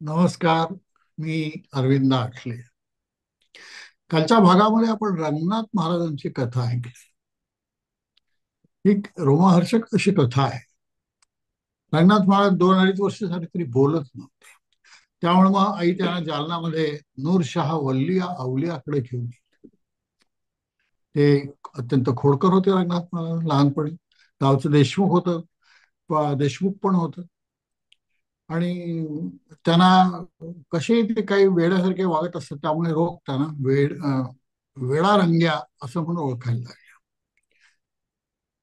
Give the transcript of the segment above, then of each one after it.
नमस्कार. मी अरविंद आठले. कालच्या भागामध्ये आपण रंगनाथ महाराजांची कथा ऐकली. ही रोमहर्षक अशी कथा आहे. रंगनाथ महाराज 2-2.5 वर्ष झाली तरी बोलत नव्हते. त्यामुळे मग आई त्यांना जालनामध्ये नूरशहा वल्ली अवलियाकडे घेऊन गेली. ते अत्यंत खोडकर होते रंगनाथ महाराज लहानपणी. गावचं देशमुख होतं. देशमुख पण होतं. आणि त्यांना कसे ते काही वेड्यासारखे वागत असतात, त्यामुळे रोग त्यांना वेळारंग्या असं म्हणून ओळखायला लागले.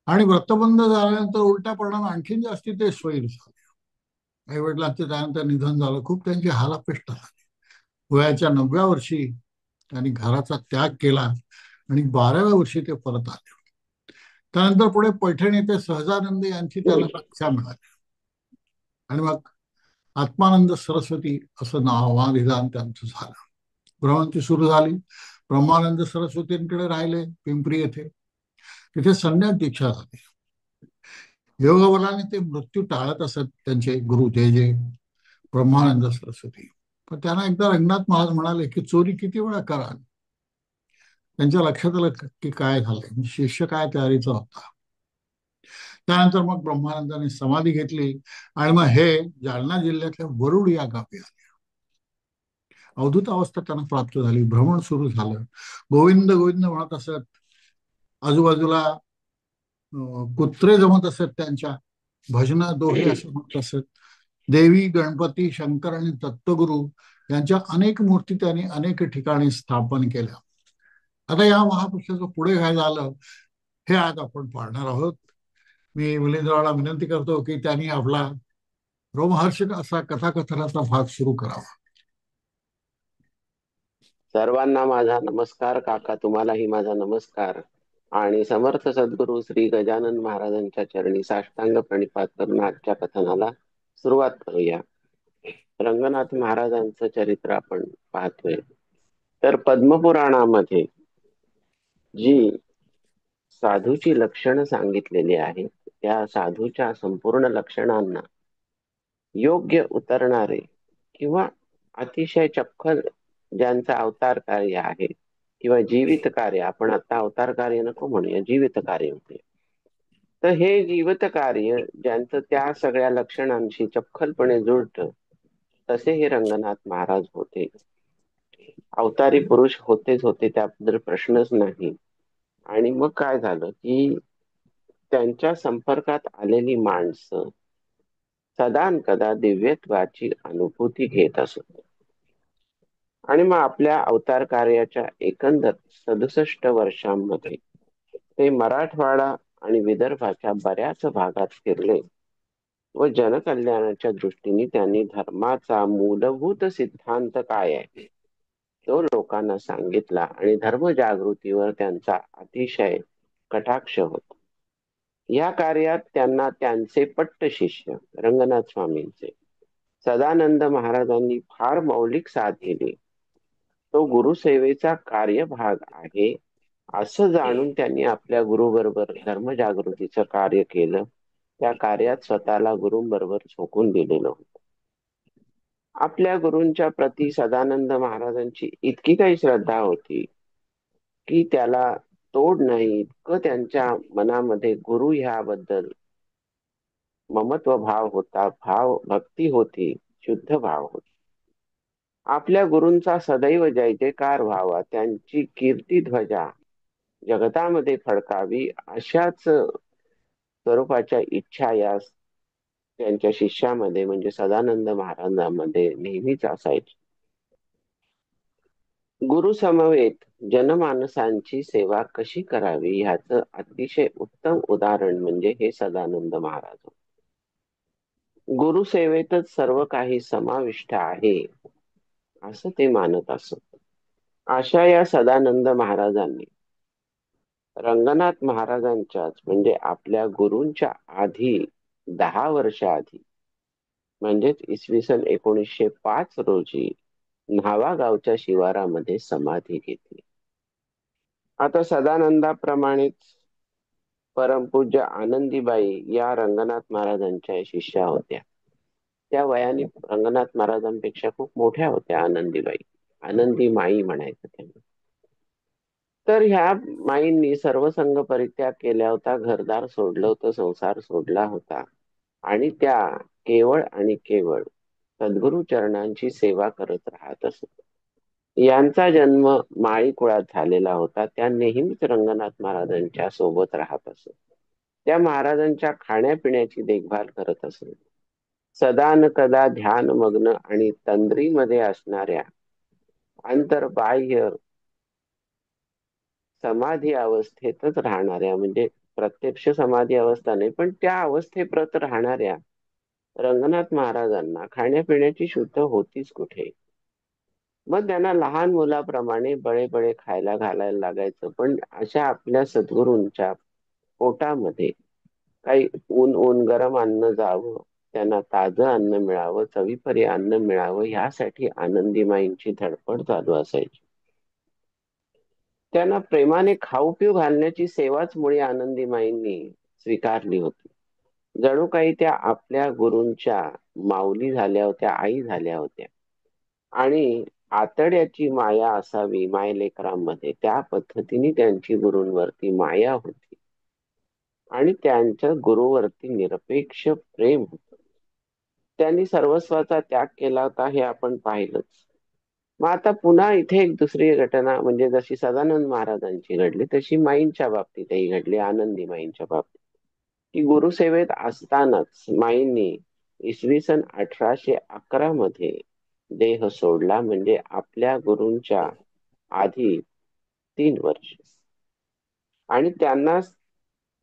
आणि व्रतबंध झाल्यानंतर उलट्या परिणाम आणखीन जास्ती ते स्वैर झाले. आई वडिलांचे त्यानंतर निधन झालं. खूप त्यांची हालापेष्ट झाली. वयाच्या 9व्या वर्षी त्यांनी घराचा त्याग केला आणि 12व्या वर्षी ते परत आले. त्यानंतर पुढे पैठण येथे सहजानंद यांची त्यांना दीक्षा मिळाली. आणि मग आत्मानंद सरस्वती असं नावाभिधान त्यांचं झालं. भ्रमंती सुरू झाली. ब्रह्मानंद सरस्वतींकडे राहिले पिंपरी येथे. तिथे संन्यास दीक्षा झाली. योगबलाने ते मृत्यू टाळत असत त्यांचे गुरु जे ब्रह्मानंद सरस्वती. पण त्यांना एकदा रंगनाथ महाराज म्हणाले की चोरी किती वेळा कराल. त्यांच्या लक्षात आलं की काय झालंय, म्हणजे शिष्य काय तयारीचा होता. त्यानंतर मग ब्रह्मानंदाने समाधी घेतली आणि मग हे जालना जिल्ह्यातल्या वरुड या गावी आले. अवधूत अवस्था त्यांना प्राप्त झाली. भ्रमण सुरू झालं. गोविंद गोविंद म्हणत असत. आजूबाजूला कुत्रे जमत असत. त्यांच्या भजन दोहे असं म्हणत असत. देवी गणपती शंकर आणि दत्तगुरु यांच्या अनेक मूर्ती त्यांनी अनेक ठिकाणी स्थापन केल्या. आता या महापुरुषाचं पुढे काय झालं हे आज आपण पाहणार आहोत. मी मिलिंदरावला विनंती करतो की त्यांनी आपला रोमहर्षक असा कथाकथनाचा भाग सुरू करावा. सर्वांना माझा नमस्कार. काका, तुम्हालाही माझा नमस्कार. आणि समर्थ सद्गुरू श्री गजानन महाराजांच्या चरणी साष्टांग प्रणिपात करून आजच्या कथनाला सुरुवात करूया. रंगनाथ महाराजांचं चरित्र आपण पाहतोय. तर पद्मपुराणामध्ये जी साधूची लक्षणं सांगितलेली आहेत, त्या साधूच्या संपूर्ण लक्षणांना योग्य उतरणारे किंवा अतिशय चपखल ज्यांचं अवतार कार्य आहे किंवा जीवित कार्य, आपण आता अवतार कार्य नको म्हणूया, जीवित कार्य होते. तर हे जीवित कार्य ज्यांचं त्या सगळ्या लक्षणांशी चपखलपणे जुळतं, तसे हे रंगनाथ महाराज होते. अवतारी पुरुष होतेच होते, त्याबद्दल प्रश्नच नाही. आणि मग काय झालं की त्यांच्या संपर्कात आलेली माणसं सदानकदा दिव्यत्वाची अनुभूती घेत असत. आणि मग आपल्या अवतार कार्याच्या एकंदर 67 वर्षांमध्ये ते मराठवाडा आणि विदर्भाच्या बऱ्याच भागात फिरले व जनकल्याणाच्या दृष्टीने त्यांनी धर्माचा मूलभूत सिद्धांत काय आहे तो लोकांना सांगितला आणि धर्मजागृतीवर त्यांचा अतिशय कटाक्ष होता. या कार्यात त्यांना त्यांचे पट्ट शिष्य रंगनाथ स्वामींचे सदानंद महाराजांनी फार मौलिक साथ दिली. तो गुरुसेवेचा कार्यभाग आहे असं जाणून त्यांनी आपल्या गुरुबरोबर धर्मजागृतीचं कार्य केलं. त्या कार्यात स्वतःला गुरुंबरोबर झोकून दिलेलं होतं. आपल्या गुरूंच्या प्रती सदानंद महाराजांची इतकी काही श्रद्धा होती की त्याला तोड नाही. इतकं त्यांच्या मनामध्ये गुरु ह्याबद्दल ममत्व भाव होता, भक्ती होती, शुद्ध भाव होता. आपल्या गुरूंचा सदैव जय जयकार व्हावा, त्यांची कीर्ती ध्वजा जगतामध्ये फडकावी, अशाच स्वरूपाच्या इच्छा या त्यांच्या शिष्यामध्ये म्हणजे सदानंद महाराजांमध्ये नेहमीच असायची. गुरु समवेत जनमानसांची सेवा कशी करावी ह्याचं अतिशय उत्तम उदाहरण म्हणजे हे सदानंद महाराज. गुरुसेवेतच सर्व काही समाविष्ट आहे असं ते मानत असत. अशा या सदानंद महाराजांनी रंगनाथ महाराजांच्याच म्हणजे आपल्या गुरूंच्या आधी 10 वर्ष आधी म्हणजेच इसवी सन 1905 रोजी न्हावा गावच्या शिवारामध्ये समाधी घेतली. आता सदानंदाप्रमाणेच परमपूज्य आनंदीबाई या रंगनाथ महाराजांच्या शिष्या होत्या. त्या वयाने रंगनाथ महाराजांपेक्षा खूप मोठ्या होत्या आनंदीबाई. आनंदी माई म्हणायचं त्यांना. तर ह्या माईंनी सर्वसंग परित्याग केला होता, घरदार सोडलं होतं, संसार सोडला होता आणि त्या केवळ आणि केवळ सद्गुरु चरणांची सेवा करत राहत असत. यांचा जन्म माळी कुळात झालेला होता. त्या नेहमीच रंगनाथ महाराजांच्या सोबत राहत असत. त्या महाराजांच्या खाण्यापिण्याची देखभाल करत असत. सदा न कदा ध्यान मग्न आणि तंद्रीमध्ये असणाऱ्या अंतर्बाह्य समाधी अवस्थेतच राहणाऱ्या, म्हणजे प्रत्यक्ष समाधी अवस्था नाही पण त्या अवस्थेप्रत राहणाऱ्या रंगनाथ महाराजांना खाण्यापिण्याची शुद्ध होतीच कुठे. मग त्यांना लहान मुलाप्रमाणे बळे बळे खायला घालायला लागायचं. पण अशा आपल्या सद्गुरूंच्या पोटामध्ये काही ऊन ऊन गरम अन्न जावं, त्यांना ताजं अन्न मिळावं, चवीपरी अन्न मिळावं, ह्यासाठी आनंदीमाईंची धडपड चालू असायची. त्यांना प्रेमाने खाऊ पिऊ घालण्याची सेवाच मुळी आनंदीमाईंनी स्वीकारली होती. जणू काही त्या आपल्या गुरूंच्या माऊली झाल्या होत्या, आई झाल्या होत्या. आणि आतड्याची माया असावी मायलेकरांमध्ये, त्या पद्धतीने त्यांची गुरूंवरती माया होती आणि त्यांचं गुरुवरती निरपेक्ष प्रेम होतं. त्यांनी सर्वस्वाचा त्याग केला होता हे आपण पाहिलंच. मग आता पुन्हा इथे एक दुसरी घटना, म्हणजे जशी सदानंद महाराजांची घडली तशी माईंच्या बाबतीतही घडली, आनंदी माईंच्या बाबतीत. की गुरुसेवेत असतानाच माईंनी इसवी सन 1811 मध्ये देह सोडला, म्हणजे आपल्या गुरूंच्या आधी 3 वर्ष. आणि त्यांना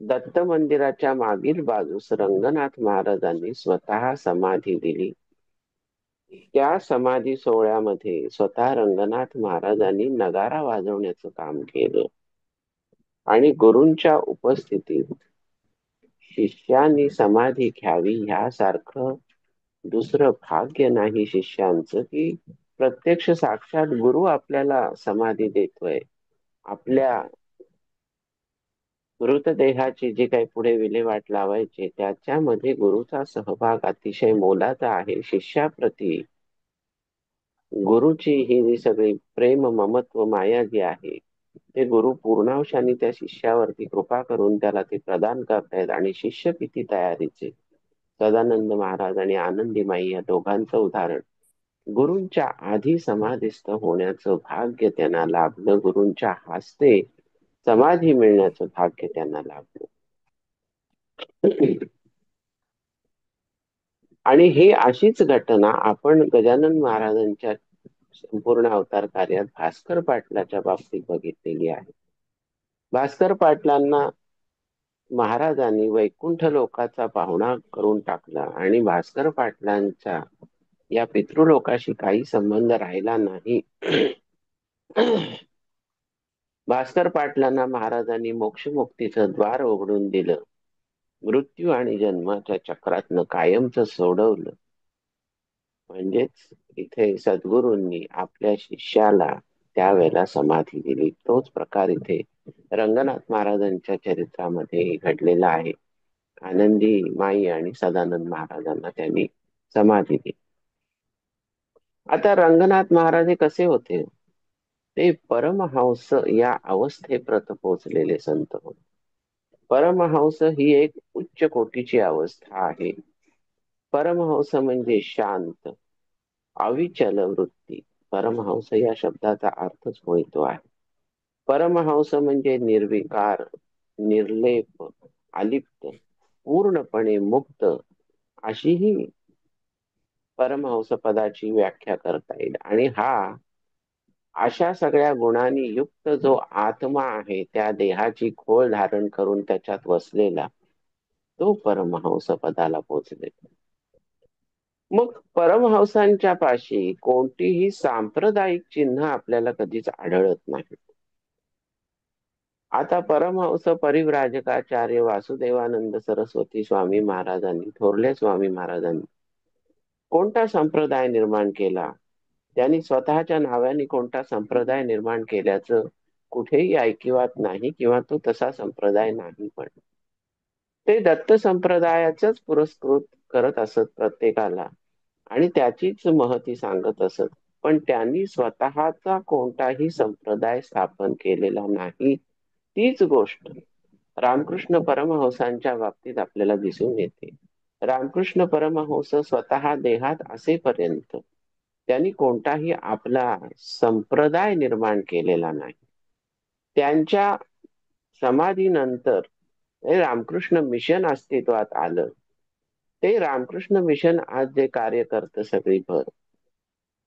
दत्त मंदिराच्या मागील बाजूस रंगनाथ महाराजांनी स्वतः समाधी दिली. त्या समाधी सोहळ्यामध्ये स्वतः रंगनाथ महाराजांनी नगारा वाजवण्याचं काम केलं आणि गुरूंच्या उपस्थितीत शिष्यांनी समाधी घ्यावी ह्यासारखं दुसरं भाग्य नाही शिष्यांचं, की प्रत्यक्ष साक्षात गुरु आपल्याला समाधी देतोय. आपल्या मृतदेहाची जी काही पुढे विल्हेवाट लावायची त्याच्यामध्ये गुरुचा सहभाग अतिशय मोलाचा आहे. शिष्याप्रती गुरुची ही जी सगळी प्रेम ममत्व माया जी आहे ते गुरु पूर्णांशाने त्या शिष्यावरती कृपा करून त्याला ते प्रदान करतायत. आणि शिष्य किती तयारीचे. सदानंद महाराज आणि आनंदीमाई या दोघांचं उदाहरण. गुरूंच्या आधी समाधीस्थ होण्याचं भाग्य त्यांना लाभलं, गुरूंच्या हस्ते समाधी मिळण्याचं भाग्य त्यांना लाभलं. आणि हे अशीच घटना आपण गजानन महाराजांच्या संपूर्ण अवतार कार्यात भास्कर पाटलाच्या बाबतीत बघितलेली आहे. भास्कर पाटलांना महाराजांनी वैकुंठ लोकाचा पाहुणा करून टाकला आणि भास्कर पाटलांच्या या पितृलोकाशी काही संबंध राहिला नाही. भास्कर पाटलांना महाराजांनी मोक्षमुक्तीचं द्वार उघडून दिलं, मृत्यू आणि जन्माच्या चक्रातनं कायमचं सोडवलं. म्हणजेच इथे सद्गुरूंनी आपल्या शिष्याला त्यावेळेला समाधी दिली. तोच प्रकार इथे रंगनाथ महाराजांच्या चरित्रामध्ये घडलेला आहे. आनंदी माई आणि सदानंद महाराजांना त्यांनी समाधी दिली. आता रंगनाथ महाराज हे कसे होते? ते परमहंस या अवस्थेप्रत पोचलेले संत होते. परमहंस ही एक उच्च कोटीची अवस्था आहे. परमहंस म्हणजे शांत, अविचल वृत्ती. परमहंस या शब्दाचा अर्थच मिळतो आहे. परमहंस म्हणजे निर्विकार, निर्लेप, अलिप्त, पूर्णपणे मुक्त, अशीही परमहंस पदाची व्याख्या करता येईल. आणि हा अशा सगळ्या गुणांनी युक्त जो आत्मा आहे, त्या देहाची खोळ धारण करून त्याच्यात वसलेला तो परमहंस पदाला पोचले. मग परमहंसांच्या पाशी कोणतीही सांप्रदायिक चिन्ह आपल्याला कधीच आढळत नाही. आता परमहंस परिव्राजकाचार्य वासुदेवानंद सरस्वती स्वामी महाराजांनी, थोरले स्वामी महाराजांनी कोणता संप्रदाय निर्माण केला, त्यांनी स्वतःच्या नावाने कोणता संप्रदाय निर्माण केल्याचं कुठेही ऐकिवात नाही, किंवा तो तसा संप्रदाय नाही. पण ते दत्त संप्रदायाच पुरस्कृत करत असत प्रत्येकाला. आणि त्याचीच महती सांगत असत. पण त्यांनी स्वतःचा कोणताही संप्रदाय स्थापन केलेला नाही. तीच गोष्ट रामकृष्ण परमहंसांच्या बाबतीत आपल्याला दिसून येते. रामकृष्ण परमहंस स्वतः देहात असेपर्यंत त्यांनी कोणताही आपला संप्रदाय निर्माण केलेला नाही. त्यांच्या समाधीनंतर रामकृष्ण मिशन अस्तित्वात आलं. ते रामकृष्ण मिशन आज जे कार्य करतं सगळीभर,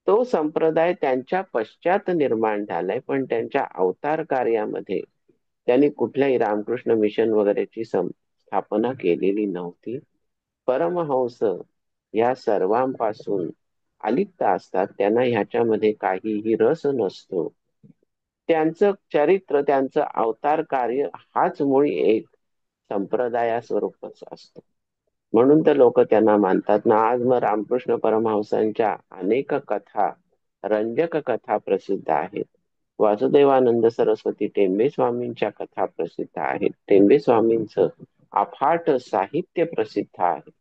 तो संप्रदाय त्यांच्या पश्चात निर्माण झालाय. पण त्यांच्या अवतार कार्यामध्ये त्यांनी कुठल्याही रामकृष्ण मिशन वगैरेची स्थापना केलेली नव्हती. परमहंस या सर्वांपासून अलिप्त असतात. त्यांना ह्याच्यामध्ये काहीही रस नसतो. त्यांचं चरित्र, त्यांचं अवतार कार्य हाच मुळी एक संप्रदाया स्वरूपच असतो. म्हणून तर लोक त्यांना मानतात ना. आज मग रामकृष्ण परमहंसांच्या अनेक कथा, रंजक कथा प्रसिद्ध आहेत. वासुदेवानंद सरस्वती टेंबे स्वामींच्या कथा प्रसिद्ध आहेत. टेंबे स्वामींचं अफाट साहित्य प्रसिद्ध आहे.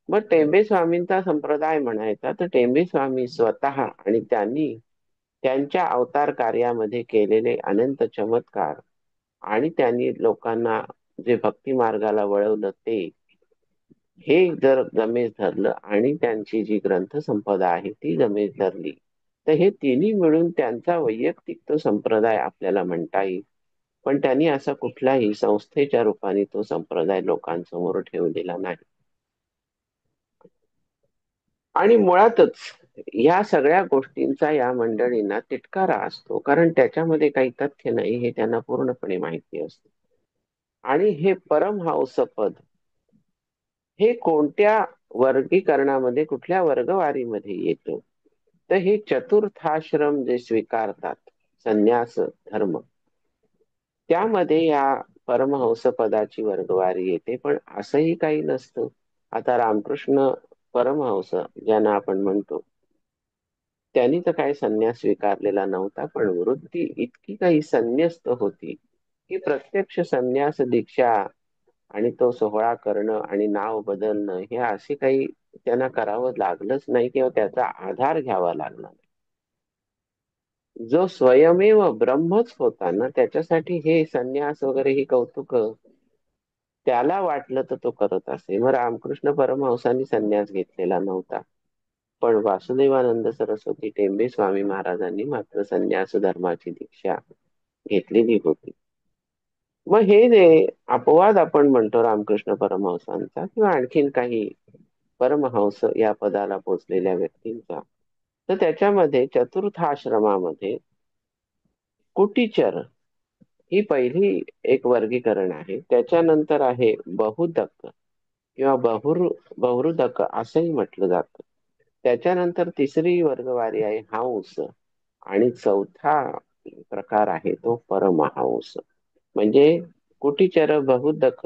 मग टेंबे स्वामींचा संप्रदाय म्हणायचा तर टेंबे स्वामी स्वतः आणि त्यांनी त्यांच्या अवतार कार्यामध्ये केलेले अनंत चमत्कार आणि त्यांनी लोकांना जे भक्ती मार्गाला वळवलं ते, हे जर जमेस धरलं आणि त्यांची जी ग्रंथसंपदा आहे ती जमेस धरली, तर हे तिन्ही मिळून त्यांचा वैयक्तिक तो संप्रदाय आपल्याला म्हणता येईल. पण त्यांनी असा कुठलाही संस्थेच्या रूपाने तो संप्रदाय लोकांसमोर ठेवलेला नाही. आणि मुळातच या सगळ्या गोष्टींचा या मंडळींना तिटकारा असतो, कारण त्याच्यामध्ये काही तथ्य नाही हे त्यांना पूर्णपणे माहिती असतं. आणि हे परमहंस पद हे कोणत्या वर्गीकरणामध्ये, कुठल्या वर्गवारीमध्ये येतं, तर हे चतुर्थाश्रम जे स्वीकारतात, संन्यास धर्म, त्यामध्ये या परमहंस पदाची वर्गवारी येते. पण असंही काही नसतं. आता रामकृष्ण परमहंस ज्यांना आपण म्हणतो, त्यांनी तर काही संन्यास स्वीकारलेला नव्हता, पण वृत्ती इतकी काही संन्यस्त होती की प्रत्यक्ष संन्यास दीक्षा आणि तो सोहळा करणं आणि नाव बदलणं हे असे काही त्यांना करावं लागलंच नाही किंवा त्याचा आधार घ्यावा लागला नाही. जो स्वयमेव ब्रह्मच होता ना, त्याच्यासाठी हे संन्यास वगैरे ही कौतुक त्याला वाटलं तर तो करत असे. मग रामकृष्ण परमहंसांनी संन्यास घेतलेला नव्हता, पण वासुदेवानंद सरस्वती टेंबे स्वामी महाराजांनी मात्र संन्यास धर्माची दीक्षा घेतलेली होती. मग हे जे अपवाद आपण म्हणतो रामकृष्ण परमहंसांचा किंवा आणखीन काही परमहंस या पदाला पोचलेल्या व्यक्तींचा, तर त्याच्यामध्ये चतुर्थाश्रमामध्ये कुटीचर ही पहिली एक वर्गीकरण आहे. त्याच्यानंतर आहे बहुदक किंवा बहुरुदक असंही म्हटलं जातं. त्याच्यानंतर तिसरी वर्गवारी आहे हंस आणि चौथा प्रकार आहे तो परमहंस. म्हणजे कुटीचर, बहुदक,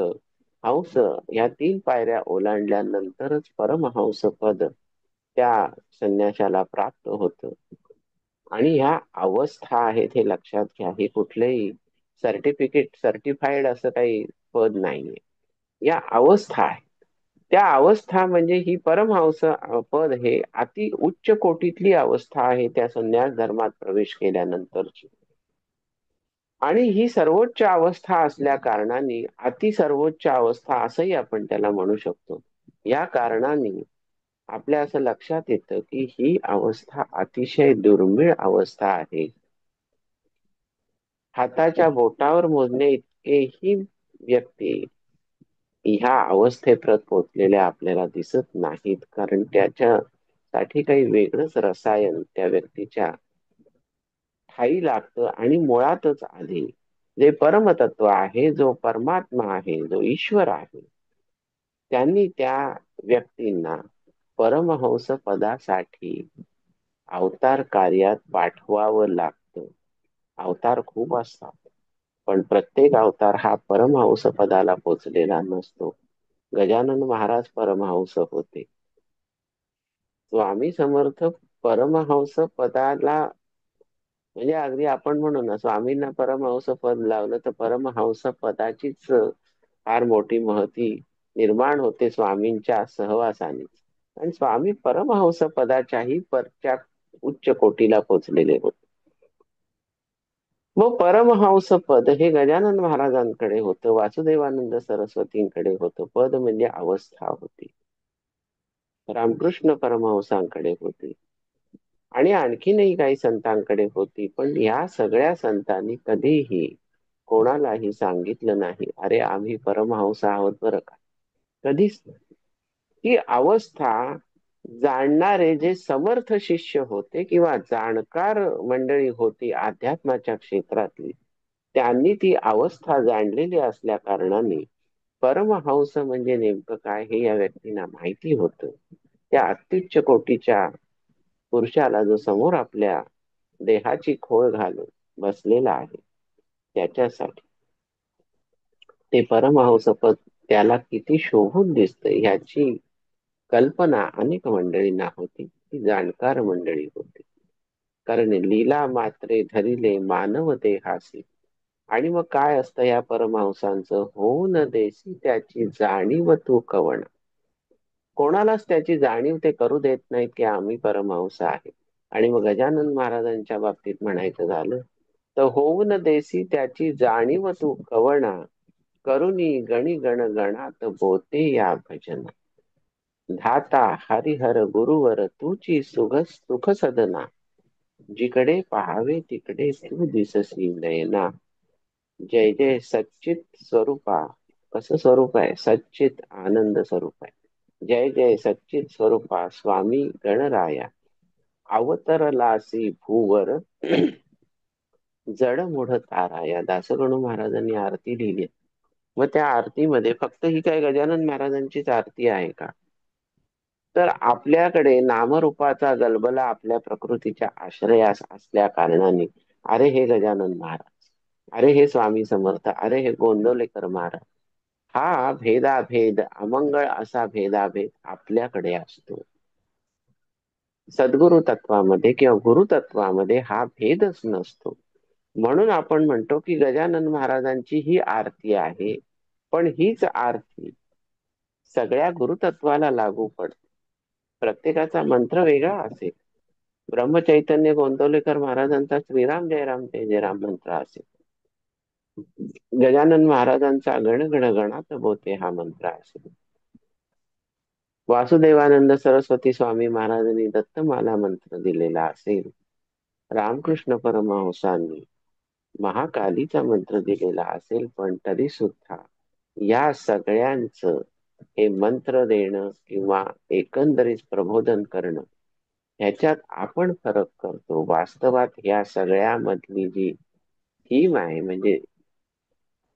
हंस या 3 पायऱ्या ओलांडल्यानंतरच परमहंस पद त्या संन्याशाला प्राप्त होतं. आणि ह्या अवस्था आहेत हे लक्षात घ्या. हे कुठलेही सर्टिफाईड असं काही पद नाहीये. या अवस्था आहेत. त्या अवस्था म्हणजे ही परमहंस पद हे अति उच्च कोटीतली अवस्था आहे त्या संन्यास धर्मात प्रवेश केल्यानंतरची. आणि ही सर्वोच्च अवस्था असल्या कारणाने अति सर्वोच्च अवस्था असंही आपण त्याला म्हणू शकतो. या कारणाने आपल्या असं लक्षात येतं की ही अवस्था अतिशय दुर्मिळ अवस्था आहे. हाताच्या बोटावर मोजणे इतकेही व्यक्ती ह्या अवस्थेप्रत पोचलेल्या आपल्याला दिसत नाहीत, कारण त्याच्यासाठी काही वेगळंच रसायन त्या व्यक्तीच्या ठायी लागतं. आणि मुळातच आधी जे परमतत्व आहे, जो परमात्मा आहे, जो ईश्वर आहे, त्यांनी त्या व्यक्तींना परमहंस पदासाठी अवतार कार्यात पाठवावं लागतं. अवतार खूप असतात, पण प्रत्येक अवतार हा परमहंस पदाला पोचलेला नसतो. गजानन महाराज परमहंस होते. स्वामी समर्थ परमहंस पदाला, म्हणजे अगदी आपण म्हणू ना, स्वामींना परमहंस पद लावलं तर परमहंस पदाचीच फार मोठी महती निर्माण होते स्वामींच्या सहवासाने. आणि स्वामी परमहंस पदाच्याही परच्या उच्च कोटीला पोचलेले होते. मग परमहंस पद हे गजानन महाराजांकडे होतं, वासुदेवानंद सरस्वतींकडे होतं. पद म्हणजे अवस्था होती, रामकृष्ण परमहंसांकडे होती आणि आणखीनही काही संतांकडे होती. पण या सगळ्या संतांनी कधीही कोणालाही सांगितलं नाही, अरे आम्ही परमहंस आहोत बरं का. कधीच नाही. ही अवस्था जाणणारे जे समर्थ शिष्य होते किंवा जाणकार मंडळी होती अध्यात्माच्या क्षेत्रातली, त्यांनी ती अवस्था जाणलेली असल्या कारणाने परमहंस म्हणजे नेमकं काय हे या व्यक्तींना माहिती होतं. त्या अत्युच्च कोटीच्या पुरुषाला जो समोर आपल्या देहाची खोळ घालून बसलेला आहे, त्याच्यासाठी ते परमहंसपद त्याला किती शोभून दिसतं ह्याची कल्पना अनेक मंडळींना होती. ती जाणकार मंडळी होती. कारण लीला मात्रे धरिले मानव देहासी. आणि मग काय असतं या परमहंसांचं, होऊन देसी त्याची जाणीव तू कवण. कोणालाच त्याची जाणीव ते करू देत नाहीत की आम्ही परमहंस आहे. आणि मग गजानन महाराजांच्या बाबतीत म्हणायचं झालं तर होऊन देसी त्याची जाणीव तू कवणा, करुणी गणी गण गणात बोते या भजना. धाता हरिहर गुरुवर तुची सुख सदना, जिकडे पाहावे तिकडे तू दिससी नयना. जय जय सच्चित स्वरूपा. कसं स्वरूप आहे? सच्चित आनंद स्वरूप आहे. जय जय सच्चित स्वरूपा स्वामी गणराया, अवतरलासी भूवर जडमूढ तारा. या दासगणू महाराजांनी आरती लिहिली. मग त्या आरतीमध्ये फक्त ही काय गजानन महाराजांचीच आरती आहे का? तर आपल्याकडे नामरूपाचा गलबला आपल्या प्रकृतीच्या आश्रयास असल्या कारणाने अरे हे गजानन महाराज, अरे हे स्वामी समर्थ, अरे हे गोंदवलेकर महाराज, हा भेदाभेद अमंगळ असा भेदाभेद आपल्याकडे असतो. सद्गुरु तत्वामध्ये किंवा गुरुतत्वामध्ये हा भेदच नसतो. म्हणून आपण म्हणतो की गजानन महाराजांची ही आरती आहे. पण हीच आरती सगळ्या गुरुतत्वाला लागू पडते. प्रत्येकाचा मंत्र वेगळा असेल. ब्रह्मचैतन्य गोंदवलेकर महाराजांचा श्रीराम जयराम जय जयराम मंत्र असेल. गजानन महाराजांचा गण गण गणात बोते हा मंत्र असेल. वासुदेवानंद सरस्वती स्वामी महाराजांनी दत्तमाला मंत्र दिलेला असेल. रामकृष्ण परमहंसांनी महाकालीचा मंत्र दिलेला असेल. पण तरी सुद्धा या सगळ्यांचं हे मंत्र देणं किंवा एकंदरीत प्रबोधन करणं ह्याच्यात आपण फरक करतो. वास्तवात या सगळ्यामधली जी थीम आहे, म्हणजे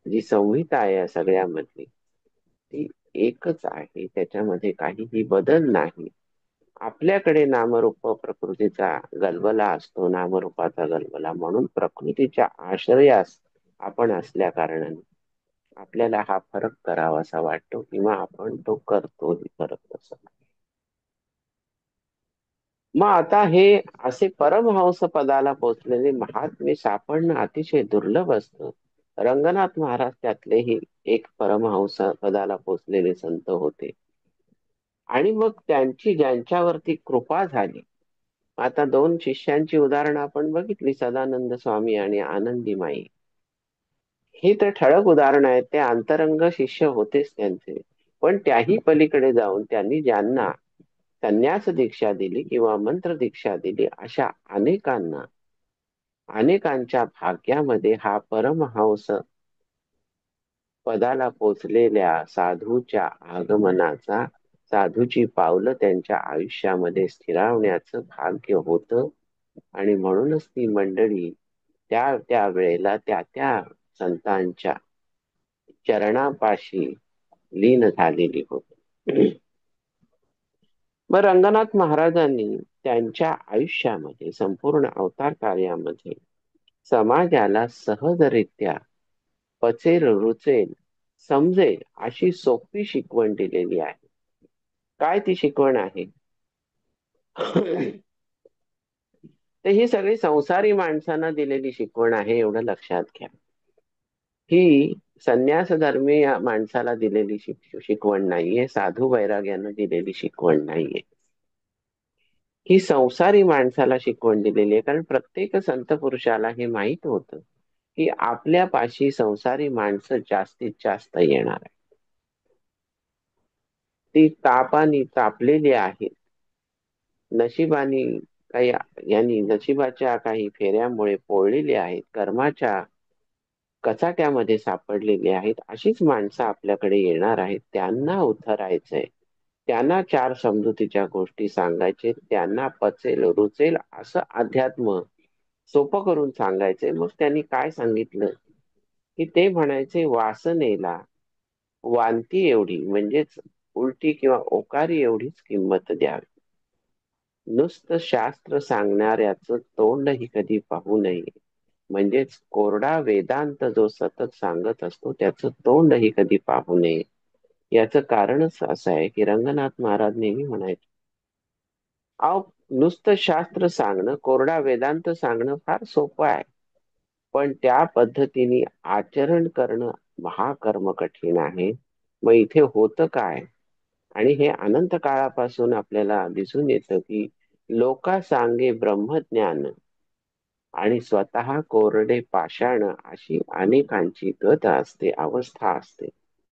जी संहिता आहे या सगळ्यामधली, ती एकच आहे. त्याच्यामध्ये काहीही बदल नाही. आपल्याकडे नामरूप प्रकृतीचा गलबला असतो, नामरूपाचा गलबला. म्हणून प्रकृतीच्या आश्रयास आपण असल्या कारणाने आपल्याला हा फरक करावासा वाटतो किंवा आपण तो करतोही फरक तसा. मग आता हे असे परमहंस पदाला पोचलेले महात्मे सापडणं अतिशय दुर्लभ असतं. रंगनाथ महाराज त्यातलेही एक परमहंस पदाला पोचलेले संत होते. आणि मग त्यांची ज्यांच्यावरती कृपा झाली, आता दोन शिष्यांची उदाहरणं आपण बघितली, सदानंद स्वामी आणि आनंदी माई. ही तर ठळक उदाहरण आहेत. ते अंतरंग शिष्य होतेच त्यांचे. पण त्याही पलीकडे जाऊन त्यांनी ज्यांना संन्यास दीक्षा दिली किंवा मंत्र दीक्षा दिली, अशा अनेकांना, अनेकांच्या भाग्यामध्ये हा परमहंस पदाला पोचलेल्या साधूच्या आगमनाचा, साधूची पावलं त्यांच्या आयुष्यामध्ये स्थिरावण्याचं भाग्य होतं. आणि म्हणूनच ती मंडळी त्या त्या वेळेला त्या त्या संतांच्या चरणापाशी लीन झालेली होती. मग रंगनाथ महाराजांनी त्यांच्या आयुष्यामध्ये, संपूर्ण अवतार कार्यामध्ये समाजाला सहजरित्या पचेल, रुचेल, समजेल अशी सोपी शिकवण दिलेली आहे. काय ती शिकवण आहे? तर ही सगळी संसारी माणसांना दिलेली शिकवण आहे, एवढं लक्षात घ्या. ही संन्यास धर्मी या माणसाला दिलेली शिकवण नाहीये, साधू वैराग्यानं दिलेली शिकवण नाहीये. ही संसारी माणसाला शिकवण दिलेली आहे. कारण प्रत्येक संत पुरुषाला हे माहित होतं की आपल्यापाशी संसारी माणसं जास्तीत जास्त येणार आहे. ती तापानी तापलेली आहेत. नशिबानी काही यांनी नशिबाच्या काही फेऱ्यामुळे पोळलेली आहेत, कर्माच्या कचाट्यामध्ये सापडलेली आहेत. अशीच माणसं आपल्याकडे येणार आहेत. त्यांना उतरायचंय, त्यांना चार समजुतीच्या गोष्टी सांगायचे, त्यांना पचेल रुचेल असं अध्यात्म सोपं करून सांगायचंय. मग त्यांनी काय सांगितलं की ते म्हणायचे, वासनेला वांती एवढी म्हणजेच उलटी किंवा ओकारी एवढीच किंमत द्यावी. नुसतं शास्त्र सांगणाऱ्याचं तोंडही कधी पाहू नये. म्हणजेच कोरडा वेदांत जो सतत सांगत असतो त्याचं तोंडही कधी पाहू नये. याचं कारणच असं आहे की रंगनाथ महाराज नेहमी म्हणायचे, अहो नुसतं शास्त्र सांगणं, कोरडा वेदांत सांगणं फार सोपं आहे, पण त्या पद्धतीने आचरण करणं महाकर्म कठीण आहे. मग इथे होतं काय? आणि हे अनंत काळापासून आपल्याला दिसून येतं की लोका सांगे ब्रह्मज्ञान आणि स्वतः कोरडे पाषाण अशी अनेकांची गत असते, अवस्था असते.